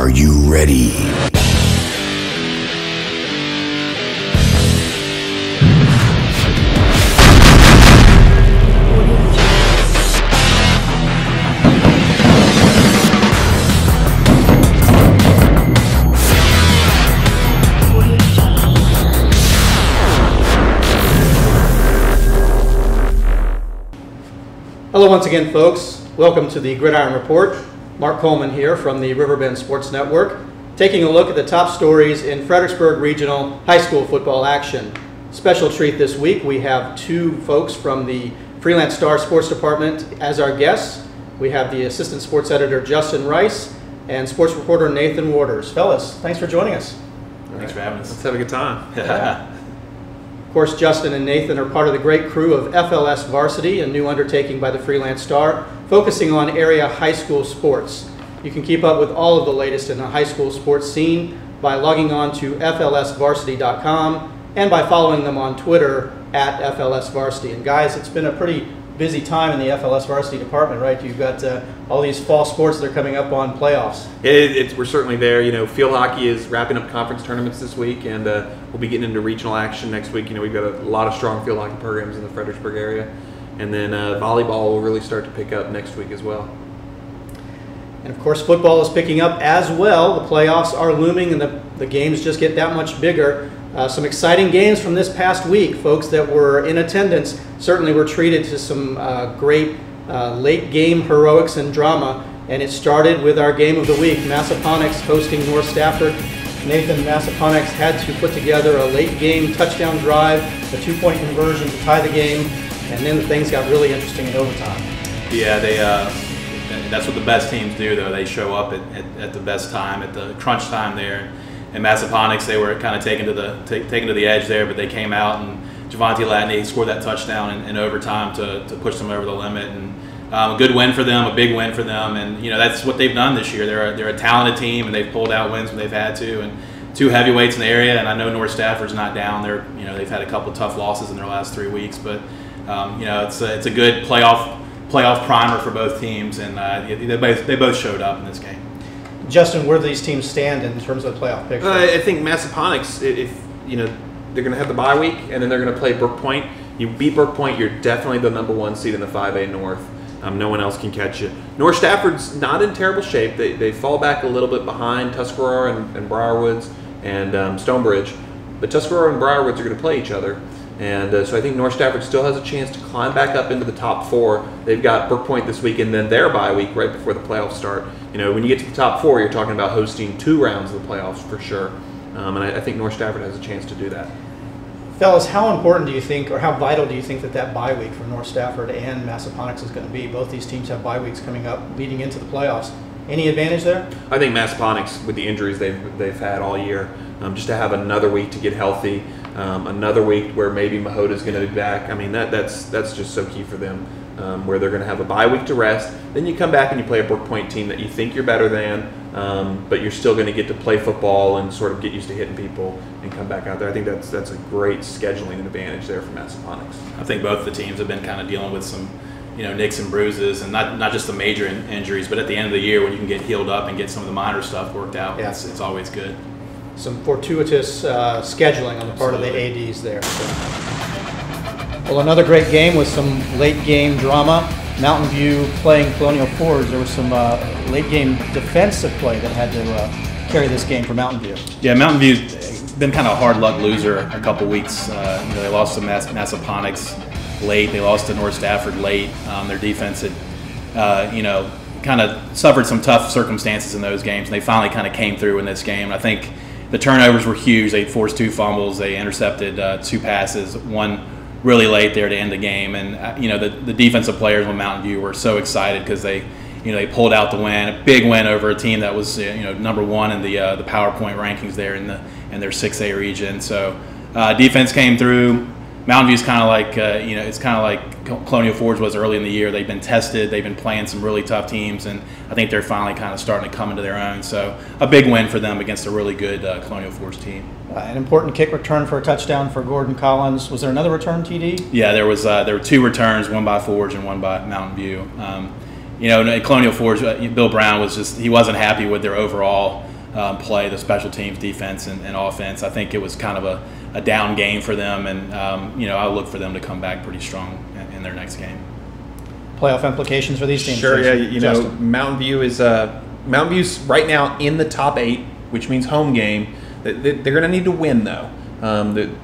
Are you ready? Hello once again, folks. Welcome to the Gridiron Report. Mark Coleman here from the Riverbend Sports Network, taking a look at the top stories in Fredericksburg Regional High School football action. Special treat this week, we have two folks from the Freelance Star Sports Department as our guests. We have the Assistant Sports Editor Justin Rice and Sports Reporter Nathan Waters. Fellas, thanks for joining us. Thanks for having us. Let's have a good time. Yeah. Of course, Justin and Nathan are part of the great crew of FLS Varsity, a new undertaking by the Freelance Star, focusing on area high school sports. You can keep up with all of the latest in the high school sports scene by logging on to flsvarsity.com and by following them on Twitter at FLSVarsity. And guys, it's been a pretty busy time in the FLS Varsity department, right? You've got all these fall sports that are coming up on playoffs. We're certainly there. You know, field hockey is wrapping up conference tournaments this week, and we'll be getting into regional action next week. You know, we've got a lot of strong field hockey programs in the Fredericksburg area. And then volleyball will really start to pick up next week as well. And of course, football is picking up as well. The playoffs are looming, and the games just get that much bigger. Some exciting games from this past week. Folks that were in attendance certainly were treated to some great late game heroics and drama. And it started with our game of the week, Massaponax hosting North Stafford. Nathan, Massaponax had to put together a late game touchdown drive, a 2-point conversion to tie the game, and then things got really interesting in overtime. Yeah, that's what the best teams do, though. They show up at the best time, at the crunch time there. And Massaponax, they were kind of taken to the edge there, but they came out, and Javante Latney scored that touchdown in overtime to push them over the limit. And a good win for them, a big win for them, and you know that's what they've done this year. They're a talented team, and they've pulled out wins when they've had to. And two heavyweights in the area, and I know North Stafford's not down. They've had a couple of tough losses in their last 3 weeks, but it's a good playoff primer for both teams, and they both showed up in this game. Justin, where do these teams stand in terms of the playoff picture? I think Massaponax, if they're going to have the bye week, and then they're going to play Brook Point. You beat Brook Point, you're definitely the #1 seed in the 5A North. No one else can catch you. North Stafford's not in terrible shape. They fall back a little bit behind Tuscarora and Briarwoods and Stonebridge, but Tuscarora and Briarwoods are going to play each other. And so I think North Stafford still has a chance to climb back up into the top 4. They've got Brook Point this week and then their bye week right before the playoffs start. You know, when you get to the top 4, you're talking about hosting 2 rounds of the playoffs for sure. And I think North Stafford has a chance to do that. Fellas, how important do you think, or how vital do you think that bye week for North Stafford and Massaponax is going to be? Both these teams have bye weeks coming up leading into the playoffs. Any advantage there? I think Massaponax, with the injuries they've had all year, just to have another week to get healthy, another week where maybe Mahota's going to be back. I mean, that's just so key for them, where they're going to have a bye week to rest. Then you come back and you play a Brook Point team that you think you're better than, but you're still going to get to play football and sort of get used to hitting people and come back out there. I think that's a great scheduling advantage there for Massaponax. I think both the teams have been kind of dealing with some nicks and bruises, and not just the major injuries, but at the end of the year when you can get healed up and get some of the minor stuff worked out, yeah. It's always good. Some fortuitous scheduling on the part of the ADs there. So. Well, another great game with some late game drama. Mountain View playing Colonial Forge. There was some late game defensive play that had to carry this game for Mountain View. Yeah, Mountain View's been kind of a hard luck loser a couple weeks. They lost to Massaponax late. They lost to North Stafford late. Their defense had, kind of suffered some tough circumstances in those games, and they finally kind of came through in this game. I think the turnovers were huge. They forced 2 fumbles. They intercepted 2 passes, one really late there to end the game. And the defensive players with Mountain View were so excited because they pulled out the win, a big win over a team that was #1 in the PowerPoint rankings there in their 6A region. So defense came through. Mountain View's kind of like it's kind of like Colonial Forge was early in the year. They've been tested. They've been playing some really tough teams, and I think they're finally kind of starting to come into their own. So a big win for them against a really good Colonial Forge team. An important kick return for a touchdown for Gordon Collins. Was there another return, TD? Yeah, there were 2 returns, one by Forge and one by Mountain View. Colonial Forge, Bill Brown he wasn't happy with their overall play, the special teams, defense, and offense. I think it was kind of a down game for them, and I look for them to come back pretty strong in their next game. Playoff implications for these teams? Sure, yeah. Mountain View's right now in the top 8, which means home game. They're going to need to win, though.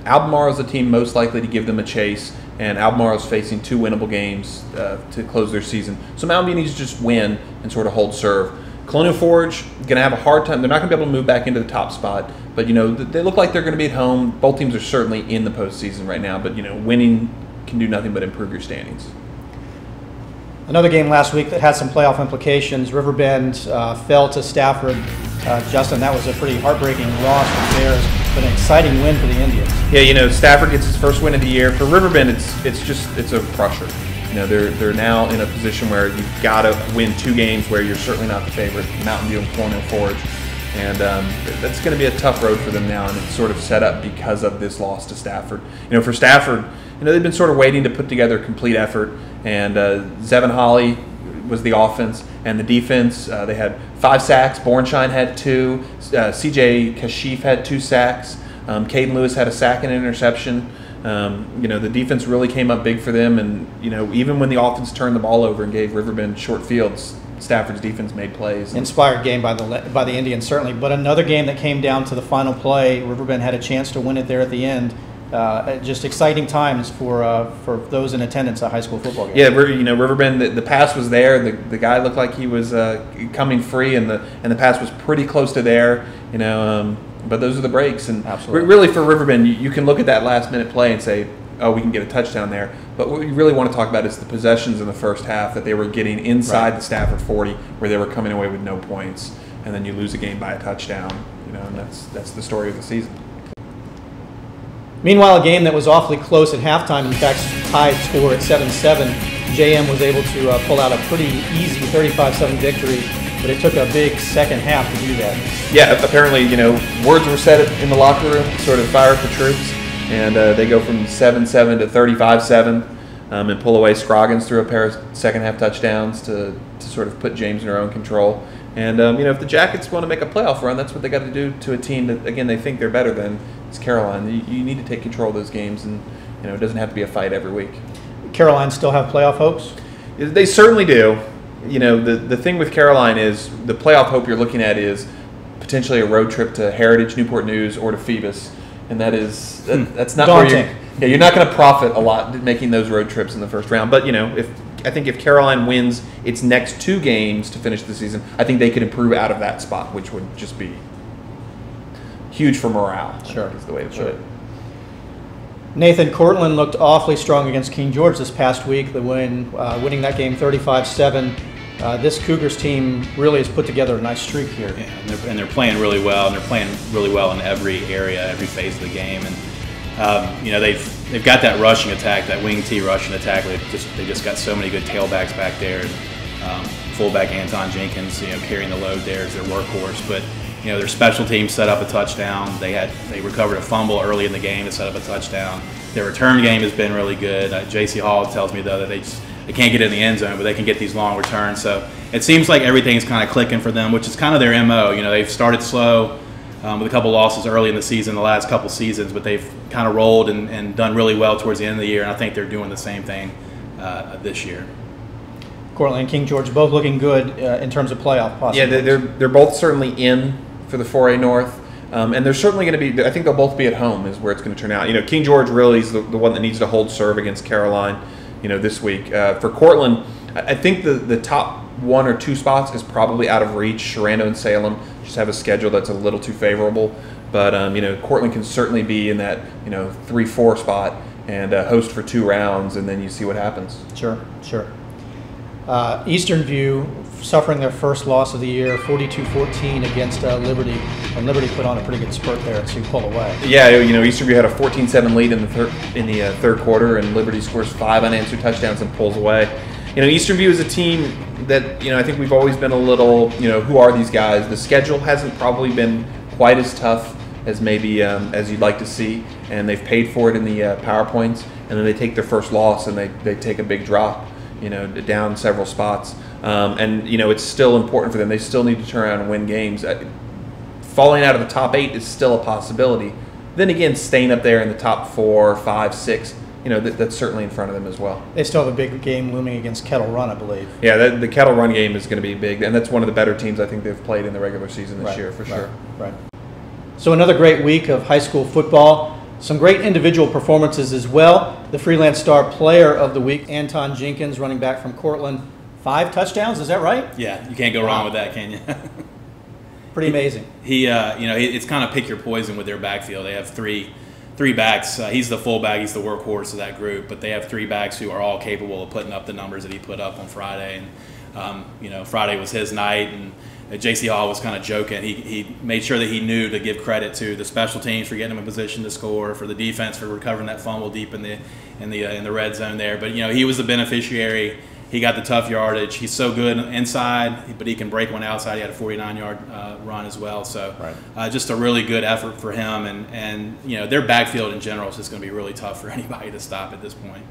Albemarle is the team most likely to give them a chase, and Albemarle is facing 2 winnable games to close their season. So Mountain View needs to just win and sort of hold serve. Colonial Forge going to have a hard time. They're not going to be able to move back into the top spot, but they look like they're going to be at home. Both teams are certainly in the postseason right now, but winning can do nothing but improve your standings. Another game last week that had some playoff implications. Riverbend fell to Stafford. Justin, that was a pretty heartbreaking loss for the Bears, but an exciting win for the Indians. Yeah, Stafford gets his first win of the year. For Riverbend, it's a crusher. They're now in a position where you've got to win 2 games where you're certainly not the favorite, Mountain View and Colonial Forge. And that's going to be a tough road for them now, and it's sort of set up because of this loss to Stafford. For Stafford, they've been sort of waiting to put together a complete effort, and Zevon Holly was the offense, and the defense, they had 5 sacks. Bornshine had 2. C.J. Kashif had 2 sacks. Caden Lewis had a sack and an interception. The defense really came up big for them, and even when the offense turned the ball over and gave Riverbend short fields, Stafford's defense made plays. Inspired game by the Indians, certainly, but another game that came down to the final play. Riverbend had a chance to win it there at the end. Just exciting times for those in attendance at high school football games. Yeah, Riverbend. The pass was there. The guy looked like he was coming free, and the pass was pretty close to there. But those are the breaks, and absolutely, really for Riverbend, you can look at that last minute play and say, oh, we can get a touchdown there. But what we really want to talk about is the possessions in the first half that they were getting inside the Stafford 40, where they were coming away with no points, and then you lose a game by a touchdown. And that's the story of the season. Meanwhile, a game that was awfully close at halftime, in fact, tied score at 7-7. JM was able to pull out a pretty easy 35-7 victory, but it took a big second half to do that. Yeah, apparently, words were said in the locker room, sort of fire up the troops, and they go from 7-7 to 35-7 and pull away. Scroggins threw a pair of second-half touchdowns to sort of put James in their own control. And, if the Jackets want to make a playoff run, that's what they got to do to a team that, again, they think they're better than. It's Caroline. You need to take control of those games, and it doesn't have to be a fight every week. Caroline still have playoff hopes? They certainly do. The thing with Caroline is the playoff hope you're looking at is potentially a road trip to Heritage, Newport News, or to Phoebus, and that's not daunting. Where you're not going to profit a lot making those road trips in the first round. But I think if Caroline wins its next 2 games to finish the season, I think they could improve out of that spot, which would just be huge for morale. Sure, is the way to put it. Nathan, Cortland looked awfully strong against King George this past week. The winning that game 35-7. This Cougars team really has put together a nice streak here. Yeah, and they're playing really well, and they're playing really well in every area, every phase of the game. And they've got that rushing attack, that wing T rushing attack. They just got so many good tailbacks back there. And, fullback Anton Jenkins, carrying the load there as their workhorse. But their special teams set up a touchdown. They recovered a fumble early in the game to set up a touchdown. Their return game has been really good. J.C. Hall tells me, though, that they can't get in the end zone, but they can get these long returns. So it seems like everything's kind of clicking for them, which is kind of their MO. They've started slow with a couple losses early in the season, the last couple seasons, but they've kind of rolled and done really well towards the end of the year, and I think they're doing the same thing this year. Cortland and King George both looking good in terms of playoff possibilities. Yeah, they're both certainly in for the 4A North, and they're certainly going to be. I think they'll both be at home is where it's going to turn out. King George really is the one that needs to hold serve against Caroline, this week. For Cortland, I think the top 1 or 2 spots is probably out of reach. Sharando and Salem just have a schedule that's a little too favorable, but Cortland can certainly be in that 3-4 spot and host for 2 rounds, and then you see what happens. Sure. Eastern View suffering their first loss of the year, 42-14 against Liberty, and Liberty put on a pretty good spurt there to pull away. Yeah, Eastern View had a 14-7 lead in the third quarter, and Liberty scores 5 unanswered touchdowns and pulls away. Eastern View is a team that I think we've always been a little who are these guys? The schedule hasn't probably been quite as tough as maybe as you'd like to see, and they've paid for it in the PowerPoints, and then they take their first loss and they take a big drop, down several spots. And it's still important for them. They still need to turn around and win games. falling out of the top 8 is still a possibility. Then again, staying up there in the top 4, 5, 6, that's certainly in front of them as well. They still have a big game looming against Kettle Run, I believe. Yeah, the Kettle Run game is going to be big, and that's one of the better teams I think they've played in the regular season this year, for sure. Right. So another great week of high school football. Some great individual performances as well. The Freelance Star Player of the Week, Anton Jenkins, running back from Cortland, 5 touchdowns. Is that right? Yeah, you can't go wrong with that, can you? Pretty amazing. It's kind of pick your poison with their backfield. They have three backs. He's the fullback. He's the workhorse of that group. But they have 3 backs who are all capable of putting up the numbers that he put up on Friday. And Friday was his night. And J.C. Hall was kind of joking. He made sure that he knew to give credit to the special teams for getting him in position to score, for the defense for recovering that fumble deep in the red zone there. But he was the beneficiary. He got the tough yardage. He's so good inside, but he can break one outside. He had a 49-yard run as well. So just a really good effort for him. And their backfield in general is just going to be really tough for anybody to stop at this point.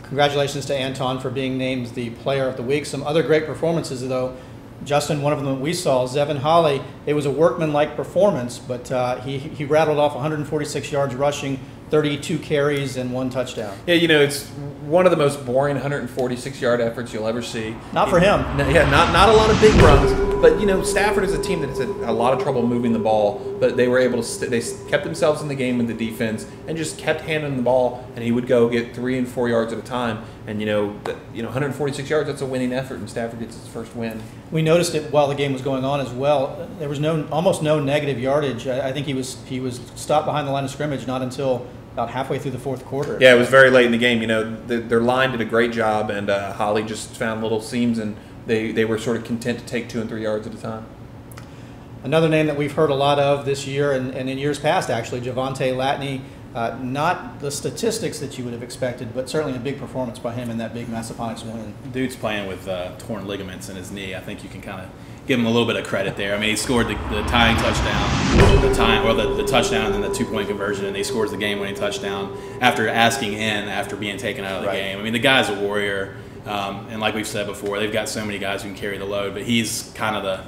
Congratulations to Anton for being named the Player of the Week. Some other great performances, though. Justin, one of them that we saw, Zevin Holly, it was a workman-like performance, but he rattled off 146 yards rushing, 32 carries, and 1 touchdown. Yeah, it's one of the most boring 146-yard efforts you'll ever see. Not for him. Yeah, not a lot of big runs. But, Stafford is a team that's had a lot of trouble moving the ball, but they were able to they kept themselves in the game with the defense and just kept handing the ball, and he would go get 3 and 4 yards at a time. And, 146 yards, that's a winning effort, and Stafford gets his first win. We noticed it while the game was going on as well. There was almost no negative yardage. I think he was stopped behind the line of scrimmage not until about halfway through the fourth quarter. Yeah, it was very late in the game. Their line did a great job, and Holly just found little seams, and they were sort of content to take 2 and 3 yards at a time. Another name that we've heard a lot of this year and in years past, actually, Javante Latney. Not the statistics that you would have expected, but certainly a big performance by him in that big Massaponax win. Dude's playing with torn ligaments in his knee. I think you can kind of give him a little bit of credit there. I mean, he scored the tying touchdown, the touchdown and then the 2-point conversion, and he scores the game-winning touchdown after asking in after being taken out of the game. I mean, the guy's a warrior, and like we've said before, they've got so many guys who can carry the load, but he's kind of the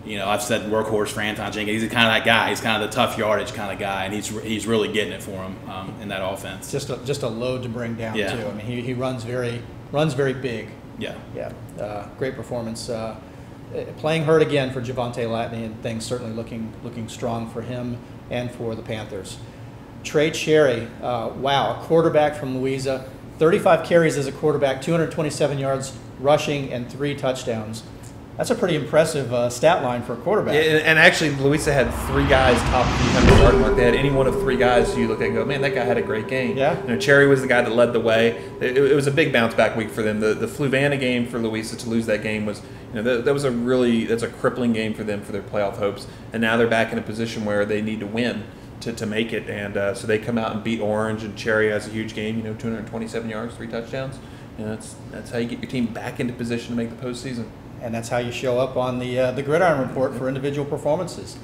I've said workhorse for Anton Jenkins. He's kind of that guy. He's kind of the tough yardage kind of guy, and he's really getting it for him in that offense. Just a load to bring down too. I mean, he runs very big. Yeah. Great performance. Playing hurt again for Javante Latney, and things certainly looking strong for him and for the Panthers. Trey Cherry, a quarterback from Louisa, 35 carries as a quarterback, 227 yards rushing, and 3 touchdowns. That's a pretty impressive stat line for a quarterback. Yeah, and actually, Louisa had 3 guys top 300-yard mark. They had any one of 3 guys who you look at and go, man, that guy had a great game. Yeah. Cherry was the guy that led the way. It was a big bounce-back week for them. The Fluvanna game for Louisa to lose that game was, that's a crippling game for them for their playoff hopes. And now they're back in a position where they need to win to make it. And so they come out and beat Orange, and Cherry has a huge game, 227 yards, 3 touchdowns. That's how you get your team back into position to make the postseason. And that's how you show up on the Gridiron Report for individual performances.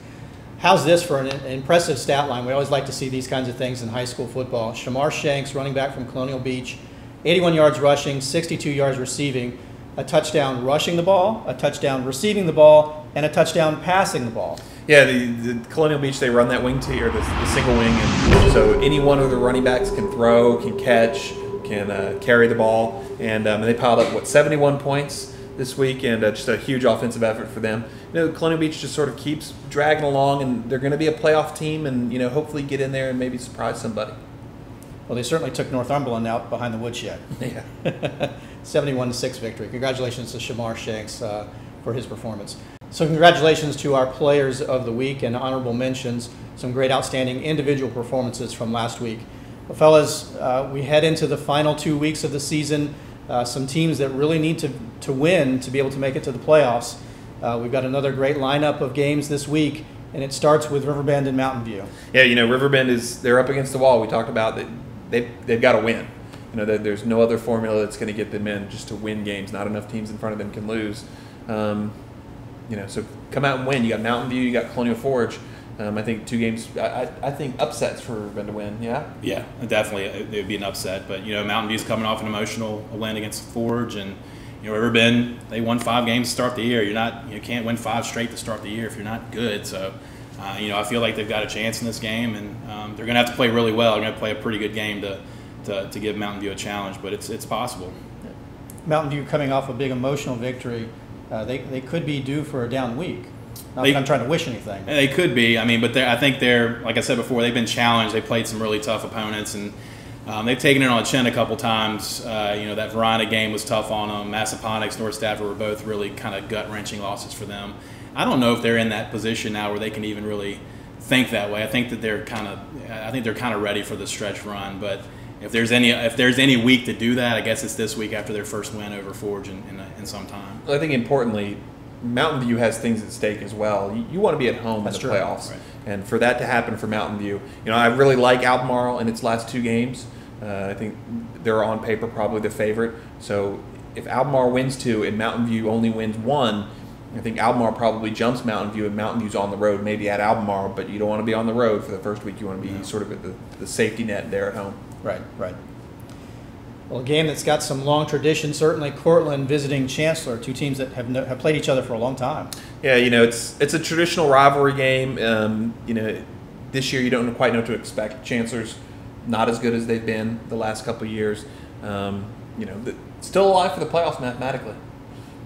How's this for an impressive stat line? We always like to see these kinds of things in high school football. Shamar Shanks, running back from Colonial Beach, 81 yards rushing, 62 yards receiving, a touchdown rushing the ball, a touchdown receiving the ball, and a touchdown passing the ball. Yeah, the Colonial Beach, they run that wing T, or the single wing, and so any one of the running backs can throw, can catch, can carry the ball, and they piled up, 71 points this week, and just a huge offensive effort for them. Colonial Beach just sort of keeps dragging along, and they're going to be a playoff team, and hopefully get in there and maybe surprise somebody. Well, they certainly took Northumberland out behind the woodshed. Yeah. 71-6 victory. Congratulations to Shamar Shanks for his performance. So congratulations to our players of the week and honorable mentions. Some great outstanding individual performances from last week. Well, fellas, we head into the final 2 weeks of the season. Some teams that really need to win to be able to make it to the playoffs. We've got another great lineup of games this week, and it starts with Riverbend and Mountain View. Yeah, Riverbend they're up against the wall. We talked about that they've got to win. There's no other formula that's going to get them in just to win games. Not enough teams in front of them can lose. So come out and win. You got Mountain View, you got Colonial Forge. I think 2 games. I think upsets for Riverbend to win. Yeah. Yeah, definitely it would be an upset. But Mountain View's coming off an emotional win against Forge, and ever they won 5 games to start the year. You can't win 5 straight to start the year if you're not good. So, I feel like they've got a chance in this game, and they're going to have to play really well. They're going to play a pretty good game to give Mountain View a challenge, but it's possible. Mountain View coming off a big emotional victory, they could be due for a down week. Not that I'm trying to wish anything. They could be. But I think they're, like I said before, they've been challenged. They played some really tough opponents, and they've taken it on the chin a couple times. That Verona game was tough on them. Massaponics, North Stafford were both really kind of gut-wrenching losses for them. I don't know if they're in that position now where they can even really think that way. I think that they're kind of ready for the stretch run. But if there's any week to do that, I guess it's this week after their first win over Forge in some time. Well, I think importantly, Mountain View has things at stake as well. You want to be at home in the playoffs, right. And for that to happen for Mountain View, I really like Albemarle in its last 2 games. I think they're on paper probably the favorite. So if Albemarle wins 2 and Mountain View only wins 1, I think Albemarle probably jumps Mountain View, and Mountain View's on the road, maybe at Albemarle, but you don't want to be on the road for the first week. You want to be sort of at the safety net there at home. Right. Well, a game that's got some long tradition, certainly Cortland visiting Chancellor, 2 teams that have played each other for a long time. Yeah, it's a traditional rivalry game. This year you don't quite know what to expect. Chancellor's not as good as they've been the last couple of years. Still alive for the playoffs mathematically.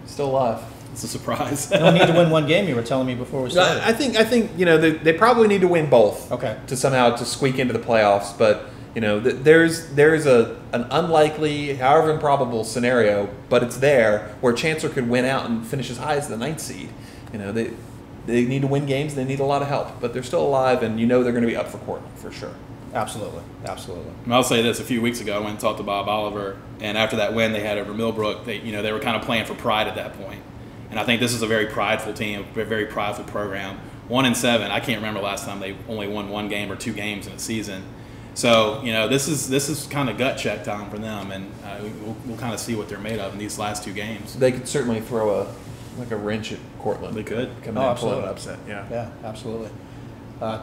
Still alive. It's a surprise. They don't need to win 1 game, you were telling me before we started. I think they probably need to win both. Okay. To somehow squeak into the playoffs, but there's an unlikely, however improbable scenario, but it's there where Chancellor could win out and finish as high as the 9th seed. They need to win games. They need a lot of help, but they're still alive, and they're going to be up for Cortland for sure. Absolutely. I'll say this: a few weeks ago, I went and talked to Bob Oliver, and after that win they had over Millbrook, they were kind of playing for pride at that point. And I think this is a very prideful team, a very prideful program. 1-7. I can't remember last time they only won 1 game or 2 games in a season. So this is kind of gut check time for them, and we'll kind of see what they're made of in these last 2 games. They could certainly throw a wrench at Cortland. They could come in and pull an upset. Yeah, absolutely.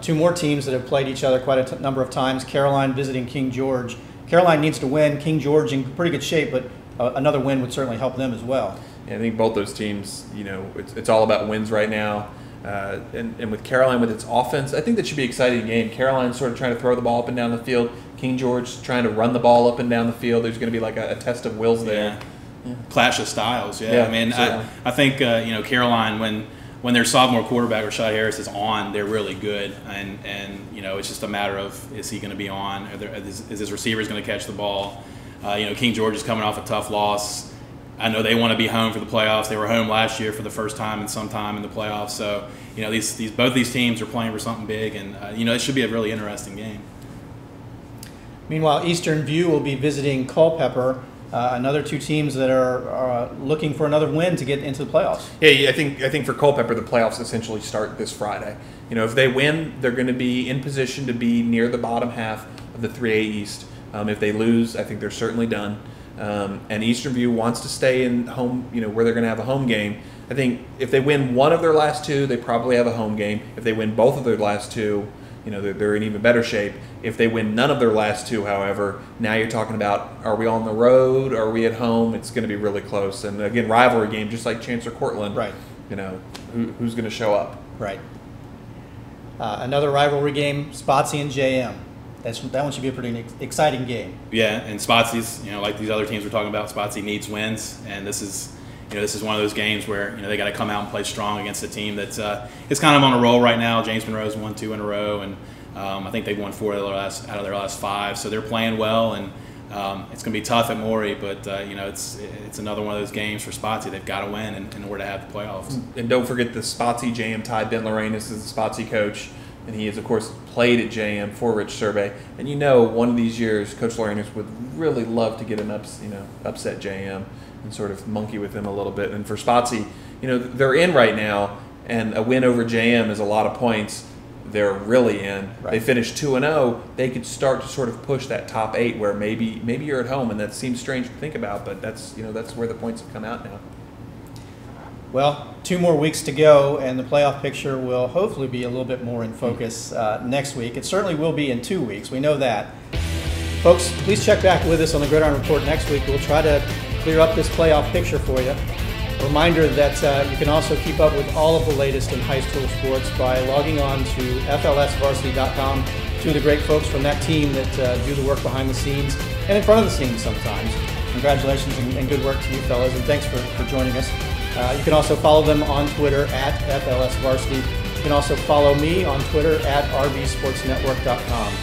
2 more teams that have played each other quite a number of times. Caroline visiting King George. Caroline needs to win. King George in pretty good shape, but another win would certainly help them as well. Yeah, I think both those teams, it's all about wins right now. And with Caroline, with its offense, I think that should be an exciting game. Caroline's sort of trying to throw the ball up and down the field. King George trying to run the ball up and down the field. There's going to be like a test of wills there. Yeah. Clash of styles. Yeah. I think Caroline, when their sophomore quarterback Rashad Harris is on, they're really good, and it's just a matter of, is he going to be on? Is his receivers going to catch the ball? King George is coming off a tough loss. I know they want to be home for the playoffs. They were home last year for the first time in some time in the playoffs. So, both these teams are playing for something big, and it should be a really interesting game. Meanwhile, Eastern View will be visiting Culpeper, another 2 teams that are looking for another win to get into the playoffs. Yeah, I think for Culpeper, the playoffs essentially start this Friday. If they win, they're going to be in position to be near the bottom half of the 3A East. If they lose, I think they're certainly done. And Eastern View wants to stay in home, where they're going to have a home game. I think if they win 1 of their last 2, they probably have a home game. If they win both of their last 2, they're in even better shape. If they win none of their last 2, however, now you're talking about, are we on the road? Are we at home? It's going to be really close. And again, rivalry game, just like Chancellor Cortland. Right. Who's going to show up? Right. Another rivalry game, Spotsy and JM. That one should be a pretty exciting game. Yeah, and Spotsy's, like these other teams we're talking about, Spotsy needs wins, and this is one of those games where they got to come out and play strong against a team that's is kind of on a roll right now. James Monroe's won 2 in a row, and I think they've won 4 out of their last 5, so they're playing well, and it's going to be tough at Maury, but it's another one of those games for Spotsy. They've got to win in order to have the playoffs. And don't forget the Spotsy JM tie. Ben Lorenas is the Spotsy coach. And he has, of course, played at JM for Rich Survey. And one of these years, Coach Lorenas would really love to get upset JM and sort of monkey with them a little bit. And for Spotsy, they're in right now, and a win over JM is a lot of points. They're really in. Right. They finished 2-0. They could start to sort of push that top 8, where maybe you're at home, and that seems strange to think about, but that's where the points have come out now. Well, 2 more weeks to go, and the playoff picture will hopefully be a little bit more in focus next week. It certainly will be in 2 weeks. We know that. Folks, please check back with us on the Gridiron Report next week. We'll try to clear up this playoff picture for you. A reminder that you can also keep up with all of the latest in high school sports by logging on to flsvarsity.com. Two of the great folks from that team that do the work behind the scenes and in front of the scenes sometimes. Congratulations and good work to you fellas, and thanks for joining us. You can also follow them on Twitter at FLSVarsity. You can also follow me on Twitter at rbsportsnetwork.com.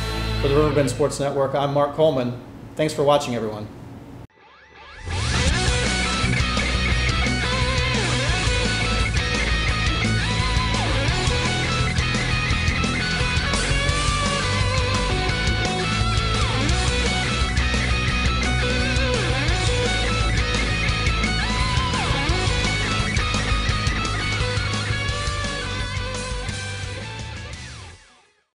For the Riverbend Sports Network, I'm Mark Coleman. Thanks for watching, everyone.